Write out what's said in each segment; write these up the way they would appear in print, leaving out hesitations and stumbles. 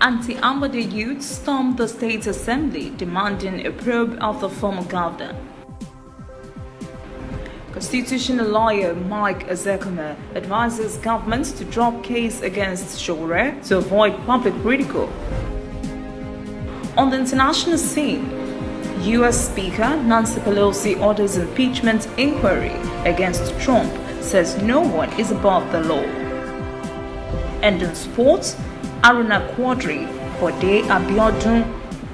Anti-Ambode youth stormed the state assembly demanding a probe of the former governor. Constitutional lawyer Mike Ezekome advises government to drop case against Shore to avoid public ridicule. On the international scene, U.S. Speaker Nancy Pelosi orders impeachment inquiry against Trump, says no one is above the law. And in sports, Aruna Quadri, Bode Abiodun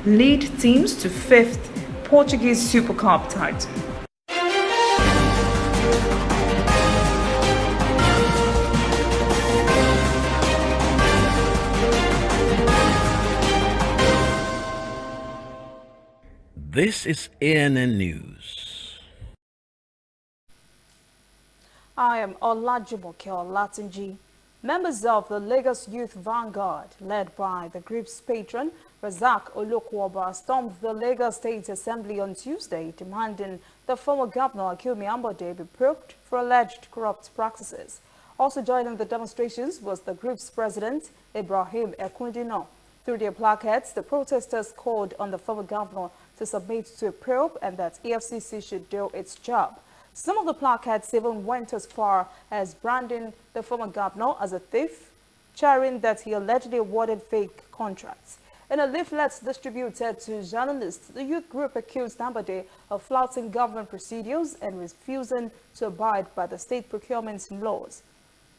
lead teams to 5th Portuguese Super Cup title. This is ANN News. I am Olajumoke Olatunji. Members of the Lagos Youth Vanguard, led by the group's patron, Razak Olokwoba, stormed the Lagos State Assembly on Tuesday, demanding the former governor, Akinwumi Ambode, be probed for alleged corrupt practices. Also joining the demonstrations was the group's president, Ibrahim Ekundino. Through their placards, the protesters called on the former governor to submit to a probe and that EFCC should do its job. Some of the placards even went as far as branding the former governor as a thief, charging that he allegedly awarded fake contracts. In a leaflet distributed to journalists, the youth group accused Ambode of flouting government procedures and refusing to abide by the state procurement laws.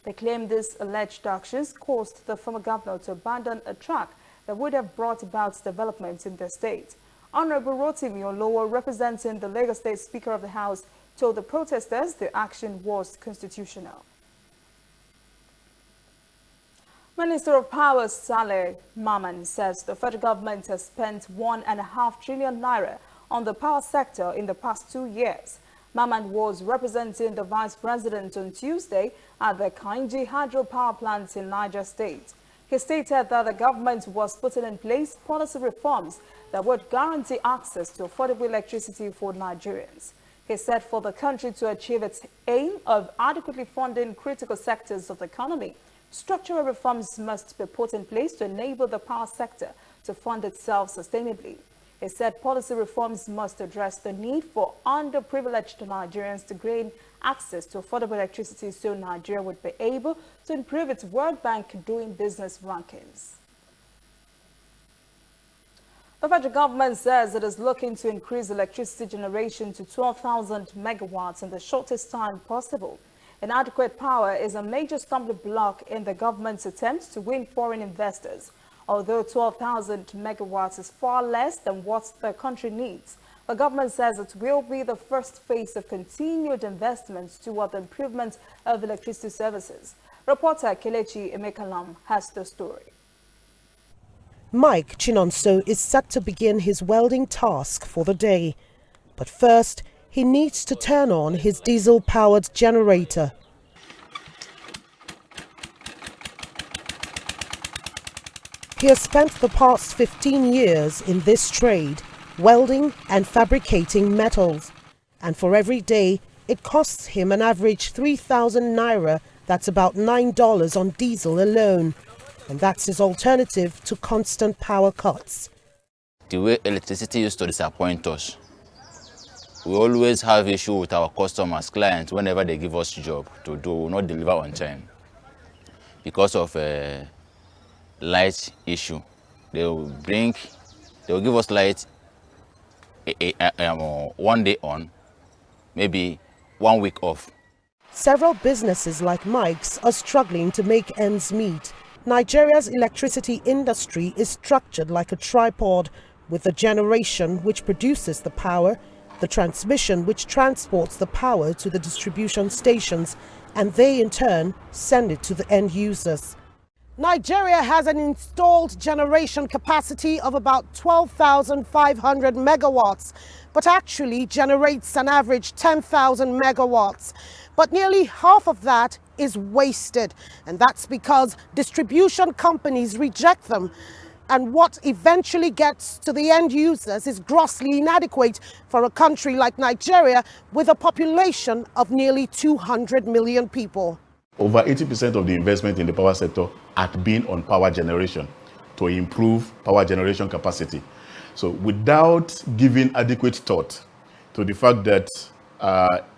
They claim these alleged actions caused the former governor to abandon a track that would have brought about development in the state. Honorable Rotimi Olowo, representing the Lagos State Speaker of the House, told the protesters the action was constitutional. Minister of Power Saleh Maman says the federal government has spent 1.5 trillion naira on the power sector in the past 2 years. Maman was representing the vice president on Tuesday at the Kainji hydropower plant in Niger State. He stated that the government was putting in place policy reforms that would guarantee access to affordable electricity for Nigerians. He said for the country to achieve its aim of adequately funding critical sectors of the economy, structural reforms must be put in place to enable the power sector to fund itself sustainably. He said policy reforms must address the need for underprivileged Nigerians to gain access to affordable electricity so Nigeria would be able to improve its World Bank doing business rankings. The federal government says it is looking to increase electricity generation to 12,000 megawatts in the shortest time possible. Inadequate power is a major stumbling block in the government's attempts to win foreign investors. Although 12,000 megawatts is far less than what the country needs, the government says it will be the first phase of continued investments toward the improvement of electricity services. Reporter Kelechi Emekalam has the story. Mike Chinonso is set to begin his welding task for the day. But first, he needs to turn on his diesel-powered generator. He has spent the past 15 years in this trade, welding and fabricating metals. And for every day, it costs him an average 3,000 naira, that's about $9 on diesel alone. And that's his alternative to constant power cuts. The way electricity used to disappoint us, we always have issue with our customers, clients, whenever they give us job to do, not deliver on time. Because of light issue, they will give us light 1 day on, maybe 1 week off. Several businesses like Mike's are struggling to make ends meet. Nigeria's electricity industry is structured like a tripod, with the generation which produces the power, the transmission which transports the power to the distribution stations, and they in turn send it to the end users. Nigeria has an installed generation capacity of about 12,500 megawatts, but actually generates an average 10,000 megawatts. But nearly half of that is wasted, and that's because distribution companies reject them. And what eventually gets to the end users is grossly inadequate for a country like Nigeria with a population of nearly 200 million people. Over 80% of the investment in the power sector had been on power generation. to improve power generation capacity. So without giving adequate thought to the fact that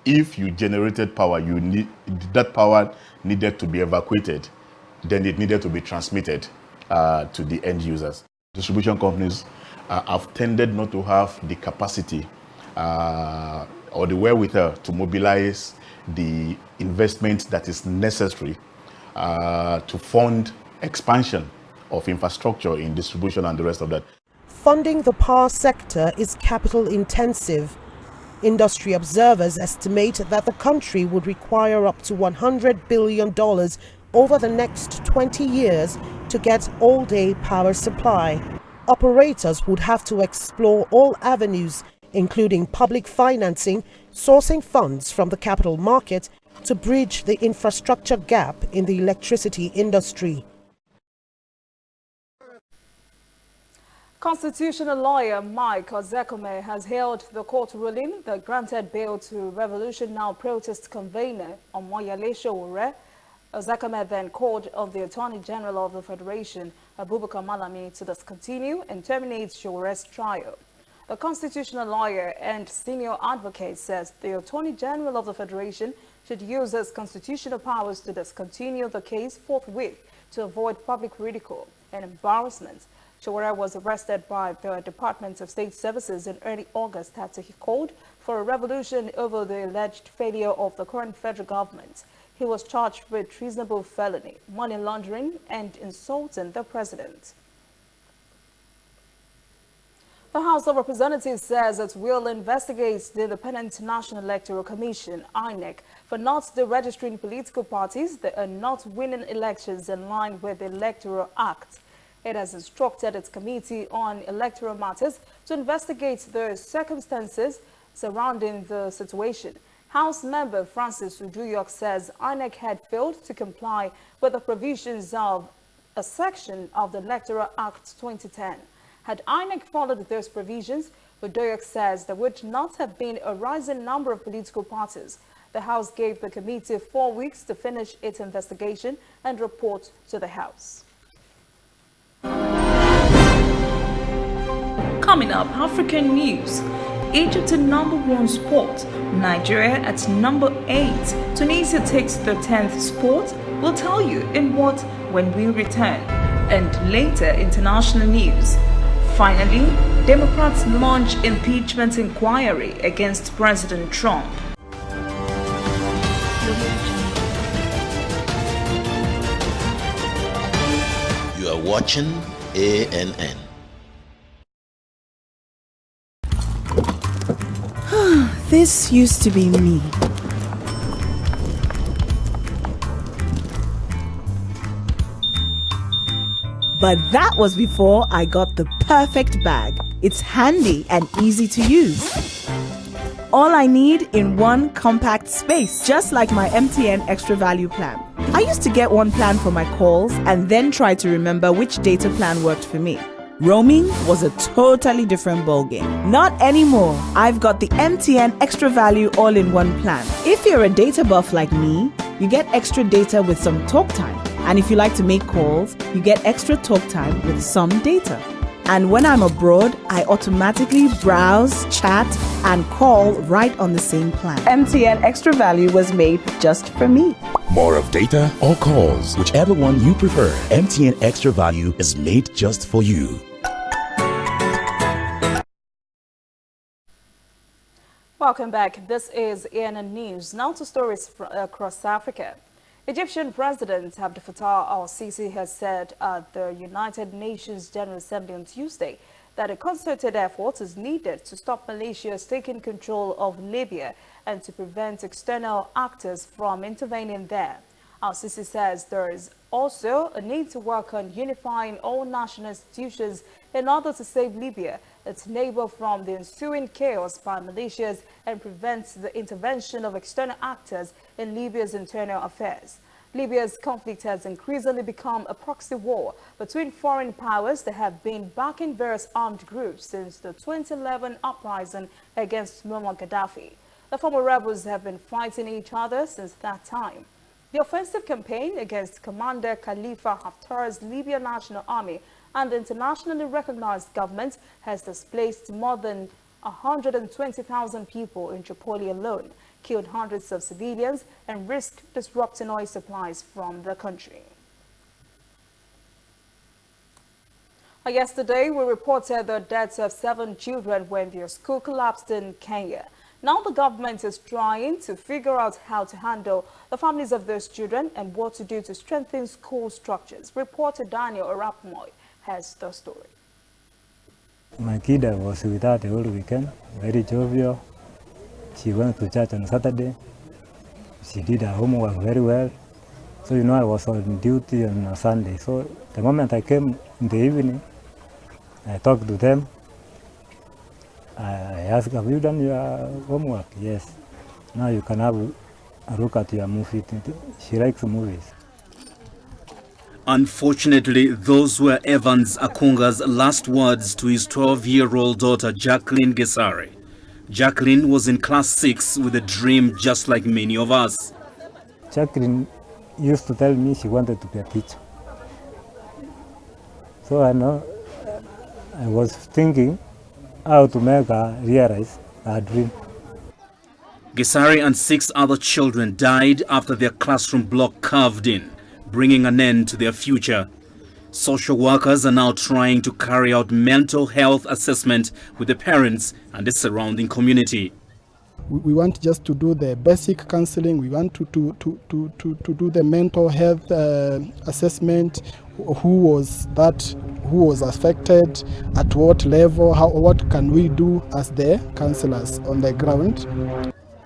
if you generated power, that power needed to be evacuated, then it needed to be transmitted to the end users. Distribution companies have tended not to have the capacity or the wherewithal to mobilize the investment that is necessary to fund expansion of infrastructure in distribution and the rest of that. Funding the power sector is capital intensive. Industry observers estimate that the country would require up to $100 billion over the next 20 years to get all-day power supply. Operators would have to explore all avenues, including public financing, sourcing funds from the capital market to bridge the infrastructure gap in the electricity industry. Constitutional lawyer Mike Ozekome has hailed the court ruling that granted bail to Revolution Now protest convener Omoyele Sowore. Ozekome then called on the Attorney General of the Federation, Abubakar Malami, to discontinue and terminate Sowore's trial. The constitutional lawyer and senior advocate says the Attorney General of the Federation should use his constitutional powers to discontinue the case forthwith to avoid public ridicule and embarrassment. Sowore was arrested by the Department of State Services in early August after he called for a revolution over the alleged failure of the current federal government. He was charged with treasonable felony, money laundering, and insulting the president. The House of Representatives says it will investigate the Independent National Electoral Commission, INEC, for not registering political parties that are not winning elections in line with the Electoral Act. It has instructed its Committee on Electoral Matters to investigate the circumstances surrounding the situation. House member Francis Uduyok says INEC had failed to comply with the provisions of a section of the Electoral Act 2010. Had INEC followed those provisions, Uduyok says there would not have been a rising number of political parties. The House gave the committee 4 weeks to finish its investigation and report to the House. Coming up, African news. Egypt at #1 spot, Nigeria at number 8. Tunisia takes the 10th spot. We'll tell you in what when we return. And later, international news. Finally, Democrats launch impeachment inquiry against President Trump. You are watching ANN. This used to be me. But that was before I got the perfect bag. It's handy and easy to use. All I need in one compact space, just like my MTN Extra Value plan. I used to get one plan for my calls and then try to remember which data plan worked for me. Roaming was a totally different ballgame. Not anymore. I've got the MTN Extra Value all-in-one plan. If you're a data buff like me, you get extra data with some talk time. And if you like to make calls, you get extra talk time with some data. And when I'm abroad, I automatically browse, chat, and call right on the same plan. MTN Extra Value was made just for me. More of data or calls, whichever one you prefer. MTN Extra Value is made just for you. Welcome back. This is ANN News. Now to stories across Africa. Egyptian President Abdel Fattah al-Sisi has said at the United Nations General Assembly on Tuesday that a concerted effort is needed to stop Malaysia's taking control of Libya and to prevent external actors from intervening there. Al-Sisi says there is also a need to work on unifying all national institutions in order to save Libya, its neighbor, from the ensuing chaos by militias and prevent the intervention of external actors in Libya's internal affairs. Libya's conflict has increasingly become a proxy war between foreign powers that have been backing various armed groups since the 2011 uprising against Muammar Gaddafi. The former rebels have been fighting each other since that time. The offensive campaign against Commander Khalifa Haftar's Libyan National Army and the internationally recognized government has displaced more than 120,000 people in Tripoli alone, killed hundreds of civilians, and risked disrupting oil supplies from the country. Yesterday, we reported the deaths of 7 children when their school collapsed in Kenya. Now the government is trying to figure out how to handle the families of those children and what to do to strengthen school structures. Reporter Daniel Arapamoy has the story. My kid was with her the whole weekend, very jovial. She went to church on Saturday. She did her homework very well. So, I was on duty on a Sunday. So, the moment I came in the evening, I talked to them. I asked, have you done your homework? Yes. Now you can have a look at your movie. She likes movies. Unfortunately, those were Evans Akunga's last words to his 12-year-old daughter, Jacqueline Gesari. Jacqueline was in class 6 with a dream just like many of us. Jacqueline used to tell me she wanted to be a teacher. So I was thinking how to make her realize her dream. Gesari and 6 other children died after their classroom block caved in, bringing an end to their future. Social workers are now trying to carry out mental health assessment with the parents and the surrounding community. We want just to do the basic counseling. We want to do the mental health assessment. Who was affected, at what level, what can we do as the counselors on the ground.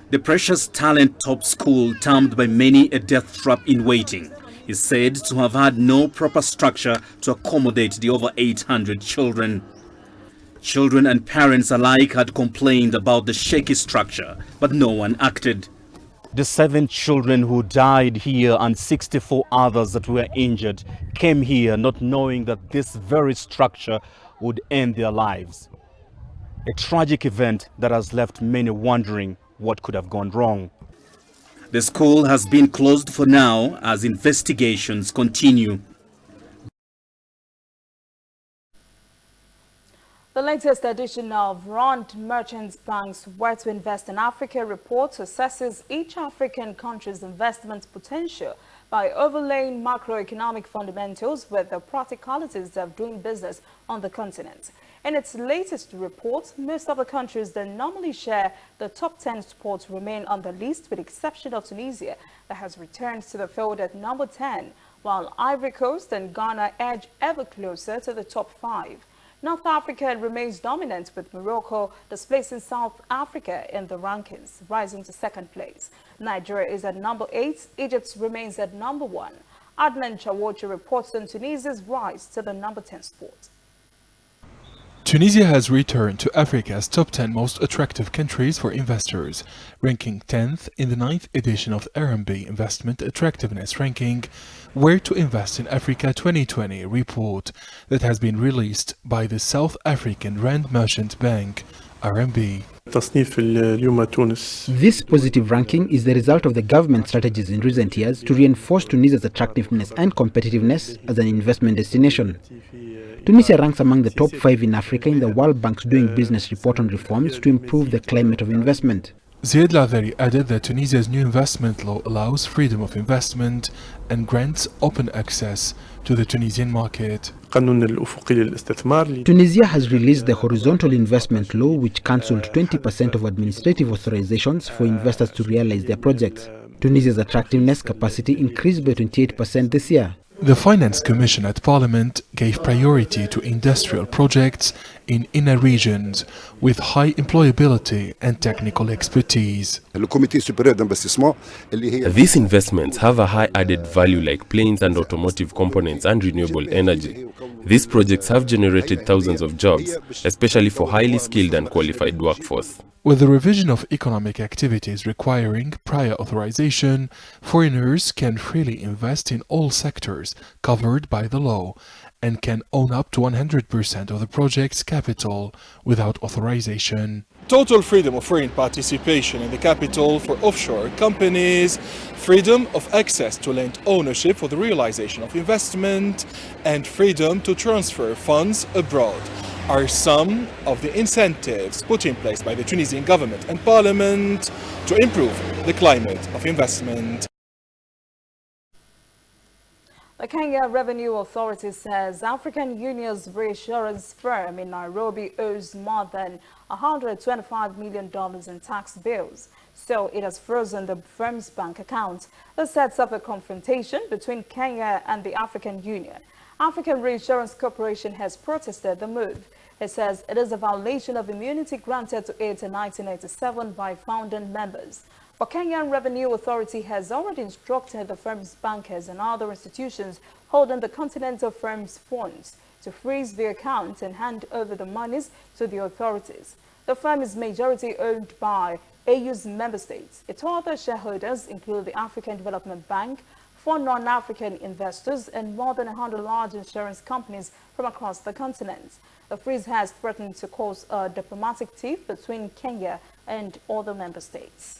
The Precious Talent Top School, termed by many a death trap in waiting, is said to have had no proper structure to accommodate the over 800 children. Children and parents alike had complained about the shaky structure, but no one acted. The 7 children who died here and 64 others that were injured came here not knowing that this very structure would end their lives. A tragic event that has left many wondering what could have gone wrong. The school has been closed for now as investigations continue. The latest edition of Rand Merchants Bank's Where to Invest in Africa report assesses each African country's investment potential by overlaying macroeconomic fundamentals with the practicalities of doing business on the continent. In its latest report, most of the countries that normally share the top 10 spots remain on the list, with the exception of Tunisia, that has returned to the field at number 10, while Ivory Coast and Ghana edge ever closer to the top 5. North Africa remains dominant, with Morocco displacing South Africa in the rankings, rising to 2nd place. Nigeria is at number 8. Egypt remains at number 1. Adnan Chawocha reports on Tunisia's rise to the number 10 spot. Tunisia has returned to Africa's top 10 most attractive countries for investors, ranking 10th in the 9th edition of RMB Investment Attractiveness Ranking, Where to Invest in Africa 2020 report that has been released by the South African Rand Merchant Bank, RMB. This positive ranking is the result of the government strategies in recent years to reinforce Tunisia's attractiveness and competitiveness as an investment destination. Tunisia ranks among the top 5 in Africa in the World Bank's Doing Business report on reforms to improve the climate of investment. Ziad Laveri added that Tunisia's new investment law allows freedom of investment and grants open access to the Tunisian market. Tunisia has released the Horizontal Investment Law, which cancelled 20% of administrative authorizations for investors to realize their projects. Tunisia's attractiveness capacity increased by 28% this year. The Finance Commission at Parliament gave priority to industrial projects in inner regions with high employability and technical expertise. These investments have a high added value like planes and automotive components and renewable energy. These projects have generated thousands of jobs, especially for highly skilled and qualified workforce. With the revision of economic activities requiring prior authorization, foreigners can freely invest in all sectors covered by the law, and can own up to 100% of the project's capital without authorization. Total freedom of foreign participation in the capital for offshore companies, freedom of access to land ownership for the realization of investment, and freedom to transfer funds abroad are some of the incentives put in place by the Tunisian government and parliament to improve the climate of investment. The Kenya Revenue Authority says African Union's reassurance firm in Nairobi owes more than $125 million in tax bills, so it has frozen the firm's bank account. This sets up a confrontation between Kenya and the African Union. African Reinsurance Corporation has protested the move. It says it is a violation of immunity granted to it in 1987 by founding members. The Kenyan Revenue Authority has already instructed the firm's bankers and other institutions holding the Continental firm's funds to freeze the account and hand over the monies to the authorities. The firm is majority owned by AU's member states. Its other shareholders include the African Development Bank, 4 non-African investors, and more than 100 large insurance companies from across the continent. The freeze has threatened to cause a diplomatic tiff between Kenya and other member states.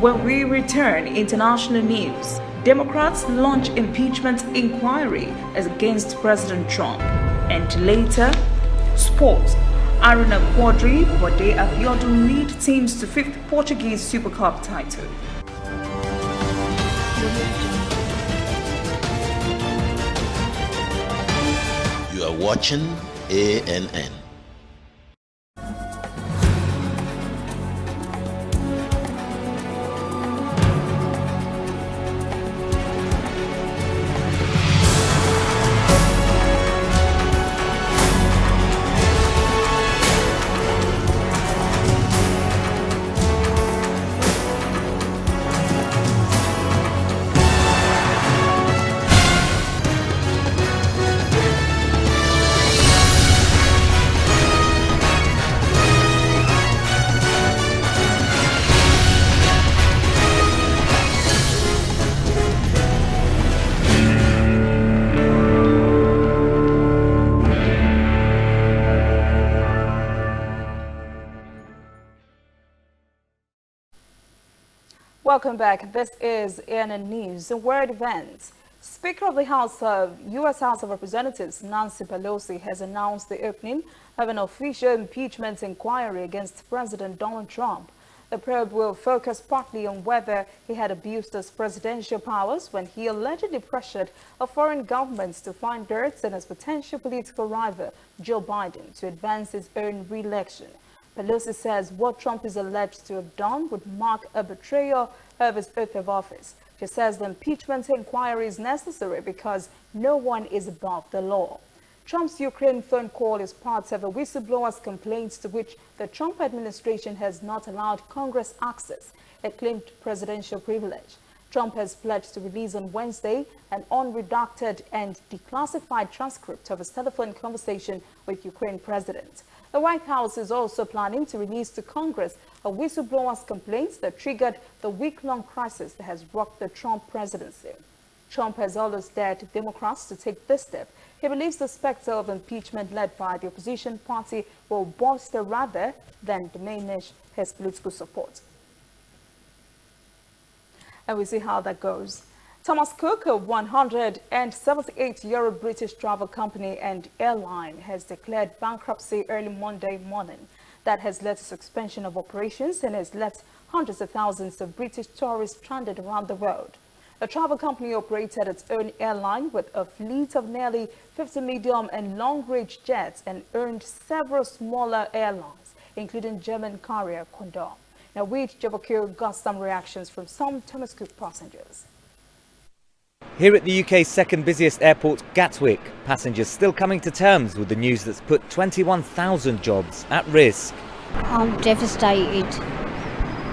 When we return, international news. Democrats launch impeachment inquiry against President Trump. And later, sports. Aruna Quadri, Bode Abiodun lead teams to 5th Portuguese Super Cup title. You are watching ANN. Welcome back. This is ANN News. The world events. Speaker of the U.S. House of Representatives Nancy Pelosi has announced the opening of an official impeachment inquiry against President Donald Trump. The probe will focus partly on whether he had abused his presidential powers when he allegedly pressured a foreign government to find dirt on his potential political rival, Joe Biden, to advance his own re-election. Pelosi says what Trump is alleged to have done would mark a betrayal of his oath of office. She says the impeachment inquiry is necessary because no one is above the law. Trump's Ukraine phone call is part of a whistleblower's complaints to which the Trump administration has not allowed Congress access, a claimed presidential privilege. Trump has pledged to release on Wednesday an unredacted and declassified transcript of his telephone conversation with Ukraine president. The White House is also planning to release to Congress a whistleblower's complaints that triggered the week-long crisis that has rocked the Trump presidency. Trump has always dared Democrats to take this step. He believes the specter of impeachment led by the opposition party will bolster rather than diminish his political support. And we see how that goes. Thomas Cook, a 178-year-old British travel company and airline, has declared bankruptcy early Monday morning. That has led to suspension of operations and has left hundreds of thousands of British tourists stranded around the world. The travel company operated its own airline with a fleet of nearly 50 medium and long-range jets and owned several smaller airlines, including German carrier Condor. Now, which Jabakir got some reactions from some Thomas Cook passengers. Here at the UK's second busiest airport, Gatwick, passengers still coming to terms with the news that's put 21,000 jobs at risk. I'm devastated.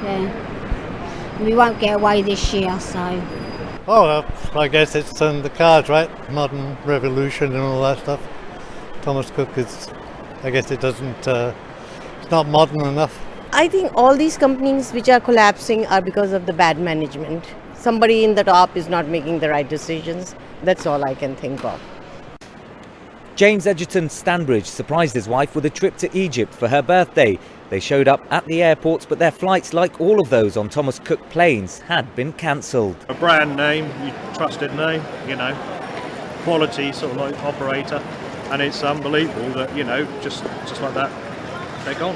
Yeah. We won't get away this year, so. Oh, I guess it's on the cards, right? Modern revolution and all that stuff. Thomas Cook is, I guess it doesn't, it's not modern enough. I think all these companies which are collapsing are because of the bad management. somebody in the top is not making the right decisions. That's all I can think of. James Edgerton Stanbridge surprised his wife with a trip to Egypt for her birthday. They showed up at the airport, but their flights, like all of those on Thomas Cook planes, had been cancelled. A brand name, trusted name, quality sort of like operator, and it's unbelievable that, just like that, they're gone,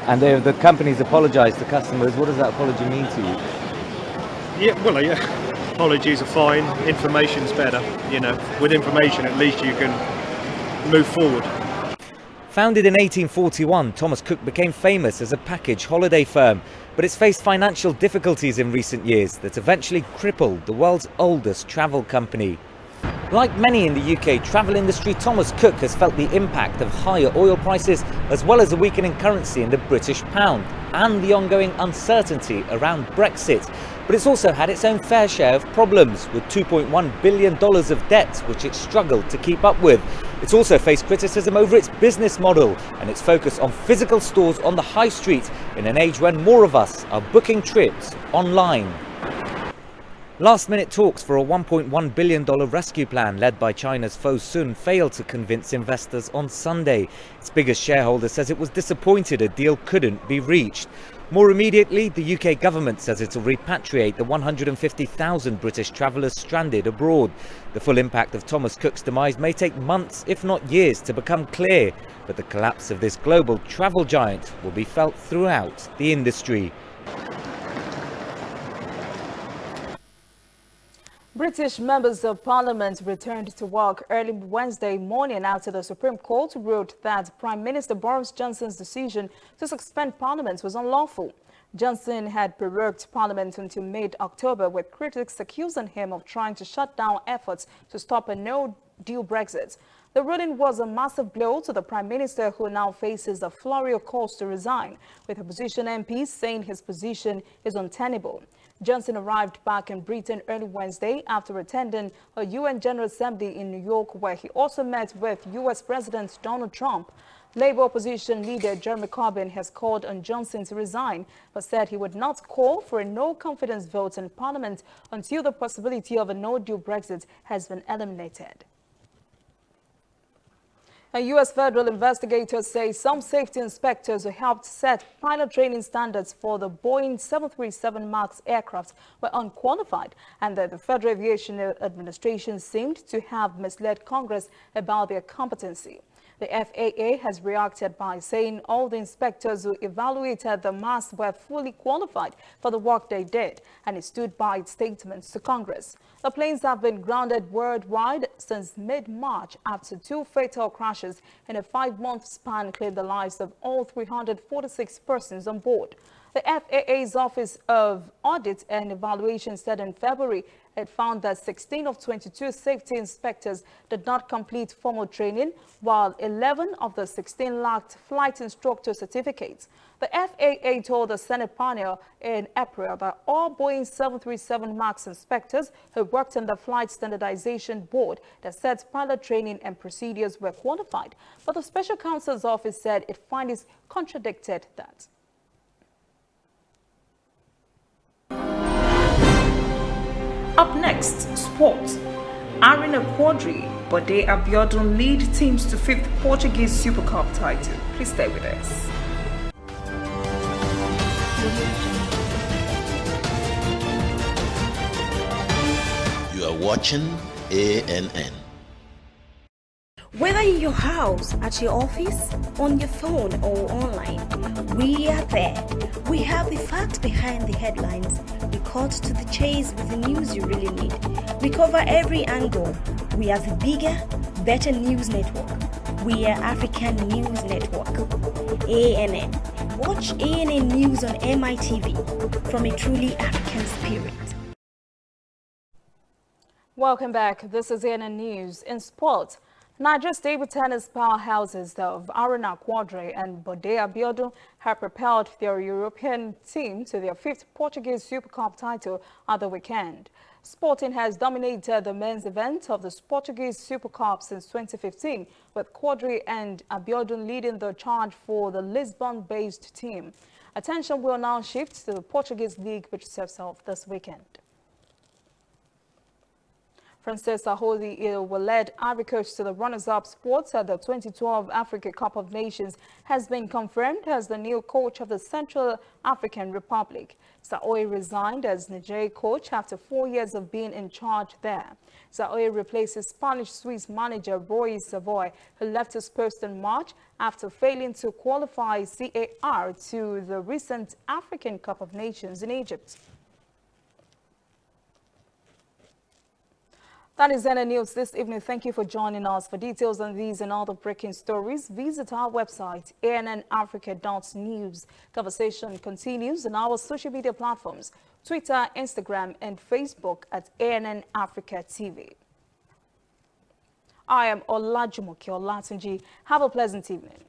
And the company's apologised to customers. What does that apology mean to you? Apologies are fine, information's better, with information at least you can move forward. Founded in 1841, Thomas Cook became famous as a package holiday firm, but it's faced financial difficulties in recent years that eventually crippled the world's oldest travel company. Like many in the UK travel industry, Thomas Cook has felt the impact of higher oil prices, as well as a weakening currency in the British pound and the ongoing uncertainty around Brexit. But it's also had its own fair share of problems, with $2.1 billion of debt, which it struggled to keep up with. It's also faced criticism over its business model and its focus on physical stores on the high street in an age when more of us are booking trips online. Last-minute talks for a $1.1 billion rescue plan led by China's Fosun failed to convince investors on Sunday. Its biggest shareholder says it was disappointed a deal couldn't be reached. More immediately, the UK government says it will repatriate the 150,000 British travellers stranded abroad. The full impact of Thomas Cook's demise may take months, if not years, to become clear, but the collapse of this global travel giant will be felt throughout the industry. British members of parliament returned to work early Wednesday morning after the Supreme Court ruled that Prime Minister Boris Johnson's decision to suspend parliament was unlawful. Johnson had prorogued parliament until mid-October, with critics accusing him of trying to shut down efforts to stop a no-deal Brexit. The ruling was a massive blow to the Prime Minister, who now faces a flurry of calls to resign, with opposition MPs saying his position is untenable. Johnson arrived back in Britain early Wednesday after attending a UN General Assembly in New York, where he also met with US President Donald Trump. Labour opposition leader Jeremy Corbyn has called on Johnson to resign, but said he would not call for a no-confidence vote in Parliament until the possibility of a no-deal Brexit has been eliminated. U.S. federal investigators say some safety inspectors who helped set pilot training standards for the Boeing 737 MAX aircraft were unqualified, and that the Federal Aviation Administration seemed to have misled Congress about their competency. The FAA has reacted by saying all the inspectors who evaluated the MAX were fully qualified for the work they did, and it stood by its statements to Congress. The planes have been grounded worldwide since mid-March after two fatal crashes in a 5-month span claimed the lives of all 346 persons on board. The FAA's Office of Audit and Evaluation said in February it found that 16 of 22 safety inspectors did not complete formal training, while 11 of the 16 lacked flight instructor certificates. The FAA told the Senate panel in April that all Boeing 737 MAX inspectors who worked in the Flight Standardization Board that sets pilot training and procedures were qualified, but the Special Counsel's office said its findings contradicted that. Up next, sports. Arena Quadri, Bode Abiodun lead teams to 5th Portuguese Super Cup title. Please stay with us. You are watching ANN. Whether in your house, at your office, on your phone or online, we are there. We have the facts behind the headlines. We cut to the chase with the news you really need. We cover every angle. We are the bigger, better news network. We are African News Network. ANN. Watch ANN News on MITV from a truly African spirit. Welcome back. This is ANN News. In sport, Nigeria's table tennis powerhouses of Arena Quadri and Bode Abiodun have propelled their European team to their 5th Portuguese Super Cup title at the weekend. Sporting has dominated the men's event of the Portuguese Super Cup since 2015, with Quadri and Abiodun leading the charge for the Lisbon-based team. Attention will now shift to the Portuguese League, which steps off this weekend. Francesa Holy will lead Ivory Coast to the runners-up spots at the 2012 Africa Cup of Nations, has been confirmed as the new coach of the Central African Republic. Saoy resigned as Niger coach after 4 years of being in charge there. Saoy replaces Spanish-Swiss manager Roy Savoy, who left his post in March after failing to qualify CAR to the recent African Cup of Nations in Egypt. That is NN News this evening. Thank you for joining us. For details on these and other breaking stories, visit our website, annafrica.news. Conversation continues on our social media platforms, Twitter, Instagram, and Facebook at ANN Africa TV. I am Olajumoke Olatunji. Have a pleasant evening.